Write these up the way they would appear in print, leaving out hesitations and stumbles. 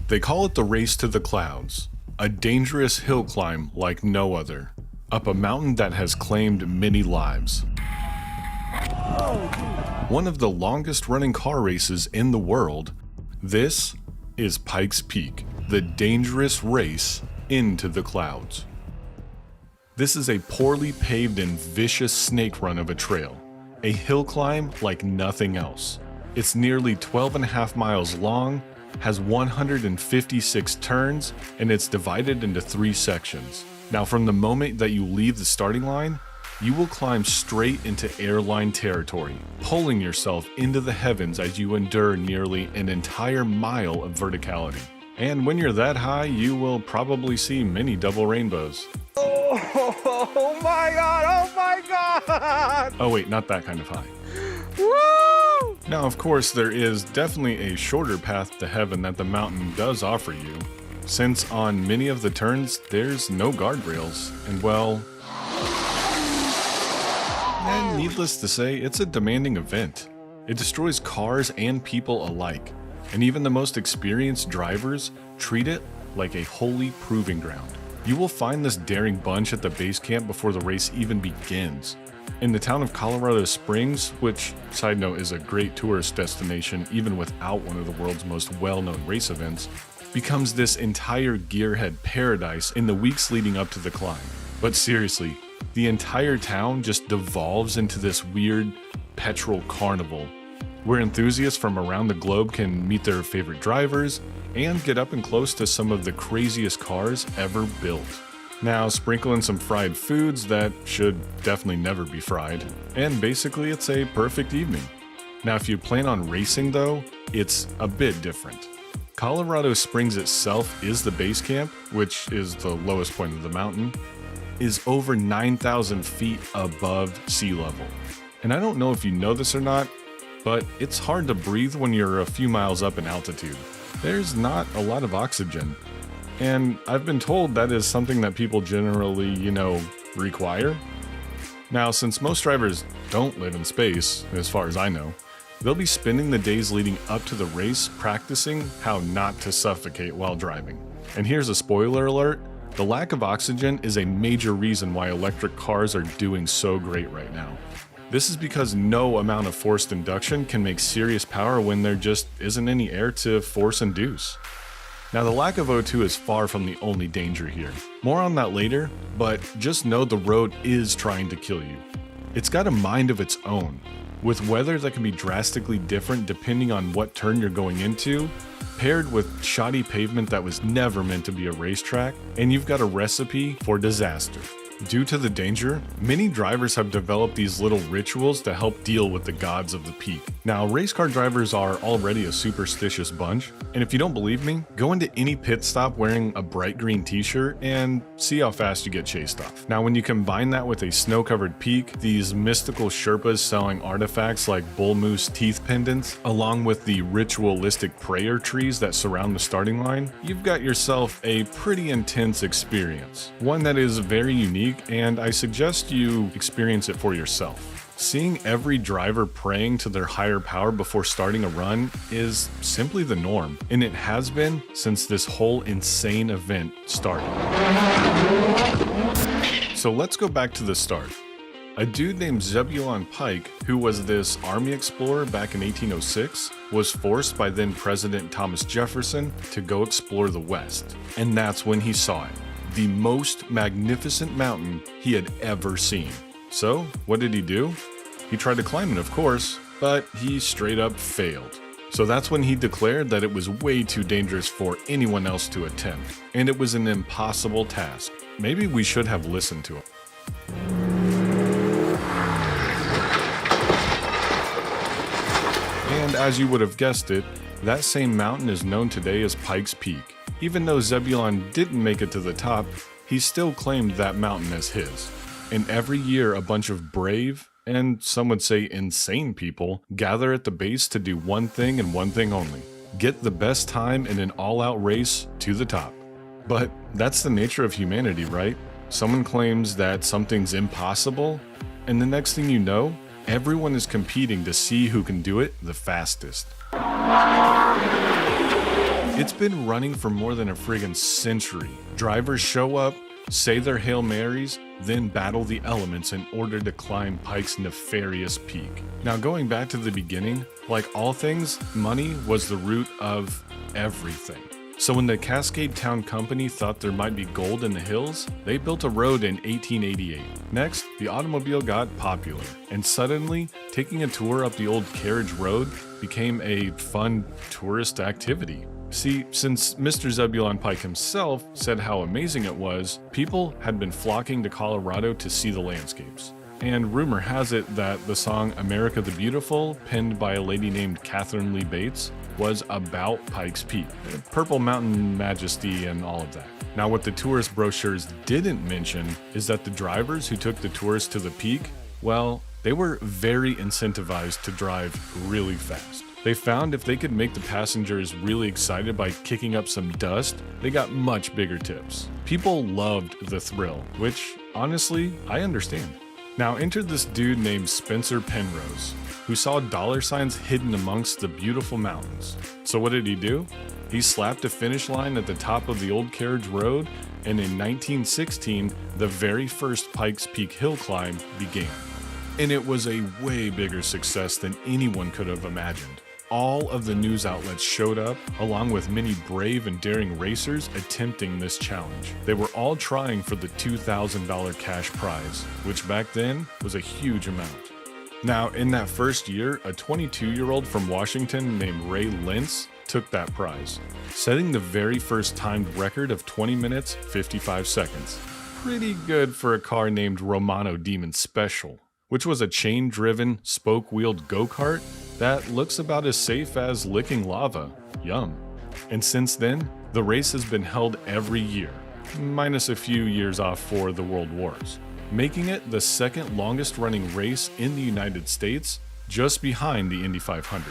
They call it the Race to the Clouds, a dangerous hill climb like no other, up a mountain that has claimed many lives. One of the longest running car races in the world, this is Pikes Peak, the dangerous race into the clouds. This is a poorly paved and vicious snake run of a trail, a hill climb like nothing else. It's nearly 12.5 miles long, has 156 turns, and it's divided into 3 sections. Now, from the moment that you leave the starting line, you will climb straight into airline territory, pulling yourself into the heavens as you endure nearly an entire mile of verticality. And when you're that high, you will probably see many double rainbows. Oh my god, oh my god! Oh wait, not that kind of high. Woo! Now, of course, there is definitely a shorter path to heaven that the mountain does offer you, since on many of the turns, there's no guardrails, and well, and needless to say, it's a demanding event. It destroys cars and people alike, and even the most experienced drivers treat it like a holy proving ground. You will find this daring bunch at the base camp before the race even begins. In the town of Colorado Springs, which, side note, is a great tourist destination even without one of the world's most well-known race events, becomes this entire gearhead paradise in the weeks leading up to the climb. But seriously, the entire town just devolves into this weird petrol carnival, where enthusiasts from around the globe can meet their favorite drivers and get up and close to some of the craziest cars ever built. Now, sprinkle in some fried foods that should definitely never be fried, and basically it's a perfect evening. Now, if you plan on racing though, it's a bit different. Colorado Springs itself is the base camp, which is the lowest point of the mountain, is over 9,000 feet above sea level. And I don't know if you know this or not, but it's hard to breathe when you're a few miles up in altitude. There's not a lot of oxygen. And I've been told that is something that people generally, require. Now, since most drivers don't live in space, as far as I know, they'll be spending the days leading up to the race practicing how not to suffocate while driving. And here's a spoiler alert, the lack of oxygen is a major reason why electric cars are doing so great right now. This is because no amount of forced induction can make serious power when there just isn't any air to force induce. Now, the lack of O2 is far from the only danger here. More on that later, but just know the road is trying to kill you. It's got a mind of its own, with weather that can be drastically different depending on what turn you're going into, paired with shoddy pavement that was never meant to be a racetrack, and you've got a recipe for disaster. Due to the danger, many drivers have developed these little rituals to help deal with the gods of the peak. Now, race car drivers are already a superstitious bunch, and if you don't believe me, go into any pit stop wearing a bright green t-shirt and see how fast you get chased off. Now, when you combine that with a snow-covered peak, these mystical Sherpas selling artifacts like bull moose teeth pendants, along with the ritualistic prayer trees that surround the starting line, you've got yourself a pretty intense experience. One that is very unique, and I suggest you experience it for yourself. Seeing every driver praying to their higher power before starting a run is simply the norm, and it has been since this whole insane event started. So let's go back to the start. A dude named Zebulon Pike, who was this army explorer back in 1806, was forced by then President Thomas Jefferson to go explore the West, and that's when he saw it. The most magnificent mountain he had ever seen. So, what did he do? He tried to climb it, of course, but he straight up failed. So that's when he declared that it was way too dangerous for anyone else to attempt, and it was an impossible task. Maybe we should have listened to him. And as you would have guessed it, that same mountain is known today as Pikes Peak. Even though Zebulon didn't make it to the top, he still claimed that mountain as his. And every year a bunch of brave, and some would say insane people, gather at the base to do one thing and one thing only: get the best time in an all-out race to the top. But that's the nature of humanity, right? Someone claims that something's impossible, and the next thing you know, everyone is competing to see who can do it the fastest. It's been running for more than a friggin' century. Drivers show up, say their Hail Marys, then battle the elements in order to climb Pike's nefarious peak. Now, going back to the beginning, like all things, money was the root of everything. So when the Cascade Town Company thought there might be gold in the hills, they built a road in 1888. Next, the automobile got popular, and suddenly, taking a tour up the old carriage road became a fun tourist activity. See, since Mr. Zebulon Pike himself said how amazing it was, people had been flocking to Colorado to see the landscapes. And rumor has it that the song America the Beautiful, penned by a lady named Catherine Lee Bates, was about Pikes Peak, Purple Mountain Majesty and all of that. Now, what the tourist brochures didn't mention is that the drivers who took the tourists to the peak, well, they were very incentivized to drive really fast. They found if they could make the passengers really excited by kicking up some dust, they got much bigger tips. People loved the thrill, which, honestly, I understand. Now enter this dude named Spencer Penrose, who saw dollar signs hidden amongst the beautiful mountains. So what did he do? He slapped a finish line at the top of the old carriage road, and in 1916, the very first Pikes Peak hill climb began. And it was a way bigger success than anyone could have imagined. All of the news outlets showed up, along with many brave and daring racers attempting this challenge. They were all trying for the $2,000 cash prize, which back then was a huge amount. Now, in that first year, a 22-year-old from Washington named Ray Lentz took that prize, setting the very first timed record of 20 minutes, 55 seconds. Pretty good for a car named Romano Demon Special, which was a chain-driven, spoke-wheeled go-kart that looks about as safe as licking lava. Yum. And since then, the race has been held every year, minus a few years off for the World Wars, making it the second longest running race in the United States, just behind the Indy 500.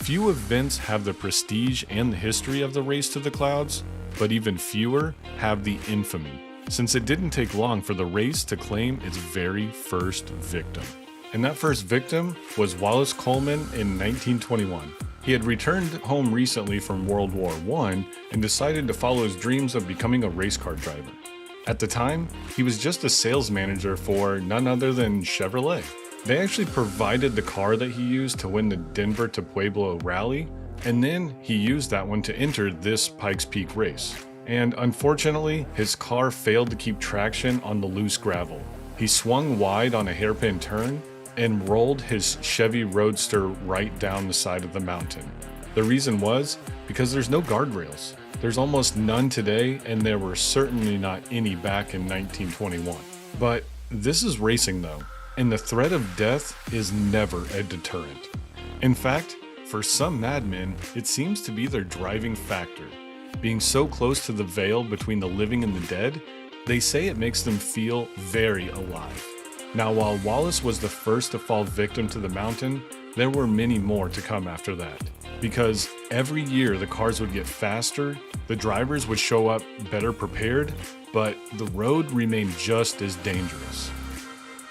Few events have the prestige and the history of the Race to the Clouds, but even fewer have the infamy, since it didn't take long for the race to claim its very first victim. And that first victim was Wallace Coleman in 1921. He had returned home recently from World War I and decided to follow his dreams of becoming a race car driver. At the time, he was just a sales manager for none other than Chevrolet. They actually provided the car that he used to win the Denver to Pueblo rally, and then he used that one to enter this Pikes Peak race. And unfortunately, his car failed to keep traction on the loose gravel. He swung wide on a hairpin turn and rolled his Chevy Roadster right down the side of the mountain. The reason was because there's no guardrails. There's almost none today, and there were certainly not any back in 1921. But this is racing though, and the threat of death is never a deterrent. In fact, for some madmen, it seems to be their driving factor. Being so close to the veil between the living and the dead, they say it makes them feel very alive. Now, while Wallace was the first to fall victim to the mountain, there were many more to come after that. Because every year the cars would get faster, the drivers would show up better prepared, but the road remained just as dangerous.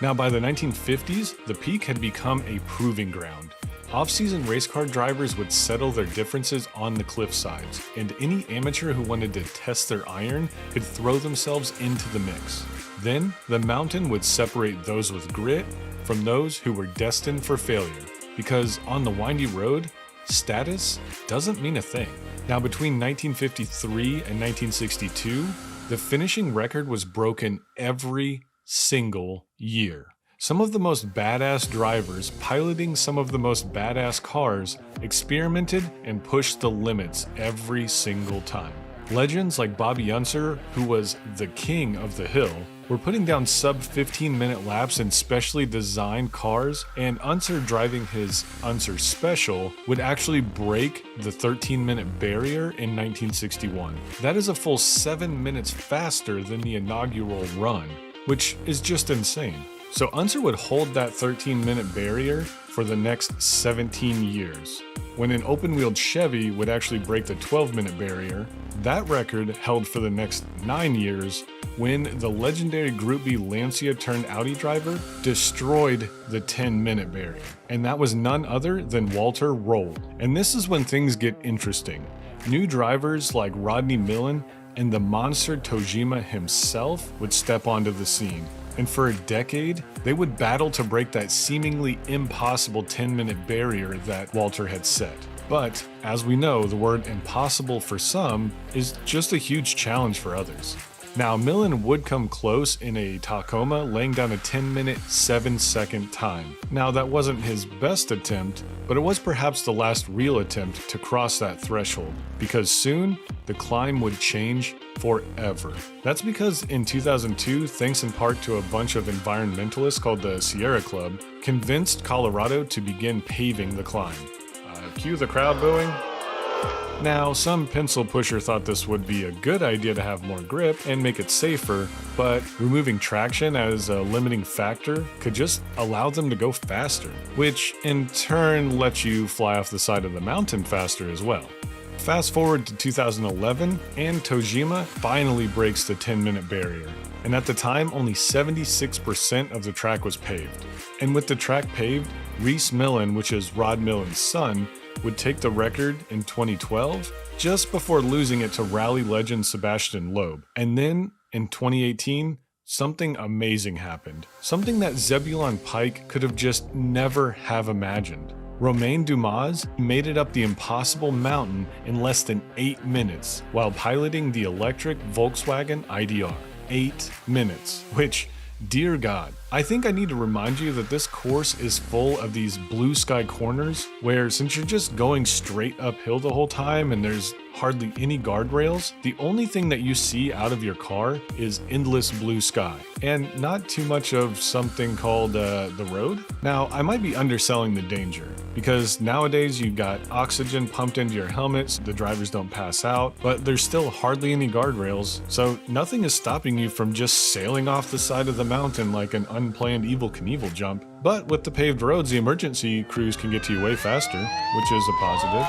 Now, by the 1950s, the peak had become a proving ground. Off-season race car drivers would settle their differences on the cliff sides, and any amateur who wanted to test their iron could throw themselves into the mix. Then, the mountain would separate those with grit from those who were destined for failure, because on the windy road, status doesn't mean a thing. Now, between 1953 and 1962, the finishing record was broken every single year. Some of the most badass drivers piloting some of the most badass cars experimented and pushed the limits every single time. Legends like Bobby Unser, who was the king of the hill, were putting down sub 15-minute laps in specially designed cars, and Unser driving his Unser Special would actually break the 13-minute barrier in 1961. That is a full 7 minutes faster than the inaugural run, which is just insane. So Unser would hold that 13-minute barrier for the next 17 years. When an open-wheeled Chevy would actually break the 12-minute barrier, that record held for the next 9 years when the legendary Group B Lancia turned Audi driver destroyed the 10-minute barrier. And that was none other than Walter Roll. And this is when things get interesting, new drivers like Rodney Mullen and the monster Tojima himself would step onto the scene. And for a decade, they would battle to break that seemingly impossible 10-minute barrier that Walter had set. But, as we know, the word impossible for some is just a huge challenge for others. Now, Millen would come close in a Tacoma, laying down a 10-minute, 7-second time. Now, that wasn't his best attempt, but it was perhaps the last real attempt to cross that threshold, because soon, the climb would change forever. That's because in 2002, thanks in part to a bunch of environmentalists called the Sierra Club, convinced Colorado to begin paving the climb. Cue the crowd booing. Now, some pencil pusher thought this would be a good idea to have more grip and make it safer, but removing traction as a limiting factor could just allow them to go faster, which in turn lets you fly off the side of the mountain faster as well. Fast forward to 2011, and Tojima finally breaks the 10-minute barrier. And at the time, only 76% of the track was paved. And with the track paved, Reese Millen, which is Rod Millen's son, would take the record in 2012, just before losing it to rally legend Sebastian Loeb. And then, in 2018, something amazing happened. Something that Zebulon Pike could have just never have imagined. Romain Dumas made it up the impossible mountain in less than 8 minutes while piloting the electric Volkswagen IDR. 8 minutes, which, dear God, I think I need to remind you that this course is full of these blue sky corners where, since you're just going straight uphill the whole time and there's hardly any guardrails, the only thing that you see out of your car is endless blue sky and not too much of something called the road. Now, I might be underselling the danger because nowadays you've got oxygen pumped into your helmets, the drivers don't pass out, but there's still hardly any guardrails, so nothing is stopping you from just sailing off the side of the mountain like an unplanned Evel Knievel jump. But with the paved roads, the emergency crews can get to you way faster, which is a positive.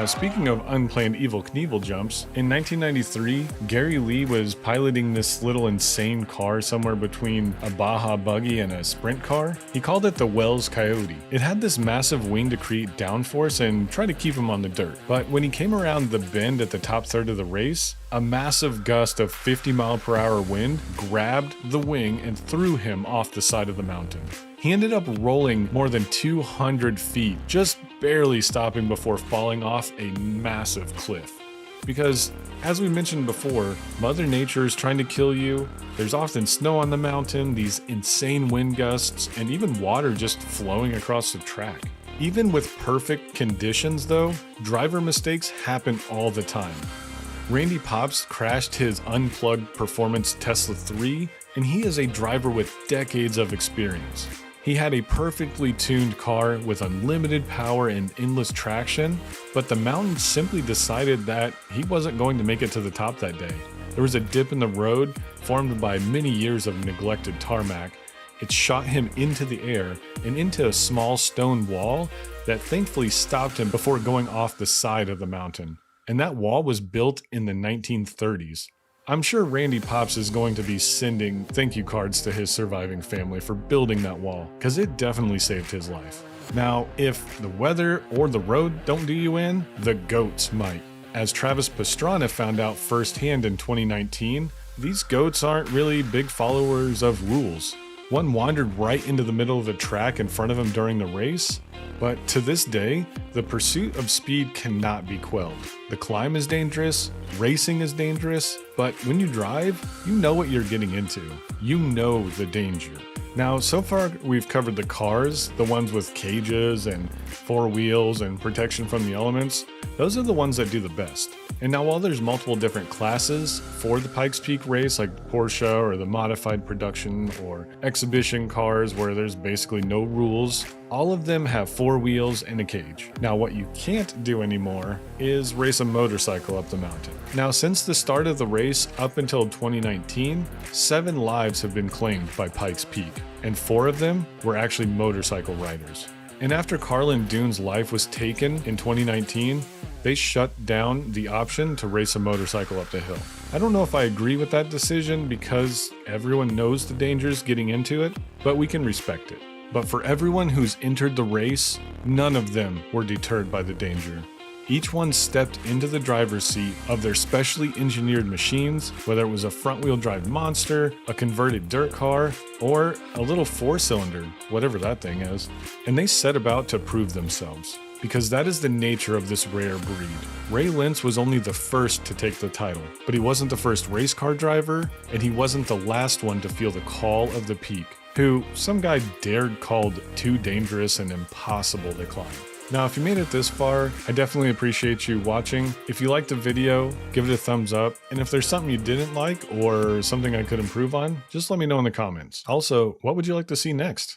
Speaking of unplanned Evel Knievel jumps, in 1993, Gary Lee was piloting this little insane car somewhere between a Baja buggy and a sprint car. He called it the Wells Coyote. It had this massive wing to create downforce and try to keep him on the dirt. But when he came around the bend at the top third of the race, a massive gust of 50-mile-per-hour wind grabbed the wing and threw him off the side of the mountain. He ended up rolling more than 200 feet, just barely stopping before falling off a massive cliff. Because, as we mentioned before, Mother Nature is trying to kill you. There's often snow on the mountain, these insane wind gusts, and even water just flowing across the track. Even with perfect conditions though, driver mistakes happen all the time. Randy Pops crashed his unplugged performance Tesla 3, and he is a driver with decades of experience. He had a perfectly tuned car with unlimited power and endless traction, but the mountain simply decided that he wasn't going to make it to the top that day. There was a dip in the road formed by many years of neglected tarmac. It shot him into the air and into a small stone wall that thankfully stopped him before going off the side of the mountain. And that wall was built in the 1930s. I'm sure Randy Pops is going to be sending thank you cards to his surviving family for building that wall, because it definitely saved his life. Now, if the weather or the road don't do you in, the goats might. As Travis Pastrana found out firsthand in 2019, these goats aren't really big followers of rules. One wandered right into the middle of the track in front of him during the race, but to this day, the pursuit of speed cannot be quelled. The climb is dangerous, racing is dangerous, but when you drive, you know what you're getting into. You know the danger. Now, so far we've covered the cars, the ones with cages and 4 wheels and protection from the elements. Those are the ones that do the best. And now while there's multiple different classes for the Pikes Peak race, like Porsche or the modified production or exhibition cars where there's basically no rules, all of them have 4 wheels and a cage. Now what you can't do anymore is race a motorcycle up the mountain. Now since the start of the race up until 2019, 7 lives have been claimed by Pikes Peak, and 4 of them were actually motorcycle riders. And after Carlin Dune's life was taken in 2019, they shut down the option to race a motorcycle up the hill. I don't know if I agree with that decision because everyone knows the dangers getting into it, but we can respect it. But for everyone who's entered the race, none of them were deterred by the danger. Each one stepped into the driver's seat of their specially engineered machines, whether it was a front-wheel drive monster, a converted dirt car, or a little four-cylinder, whatever that thing is, and they set about to prove themselves. Because that is the nature of this rare breed. Ray Lentz was only the first to take the title, but he wasn't the first race car driver, and he wasn't the last one to feel the call of the peak, who some guy dared called too dangerous and impossible to climb. Now, if you made it this far, I definitely appreciate you watching. If you liked the video, give it a thumbs up. And if there's something you didn't like or something I could improve on, just let me know in the comments. Also, what would you like to see next?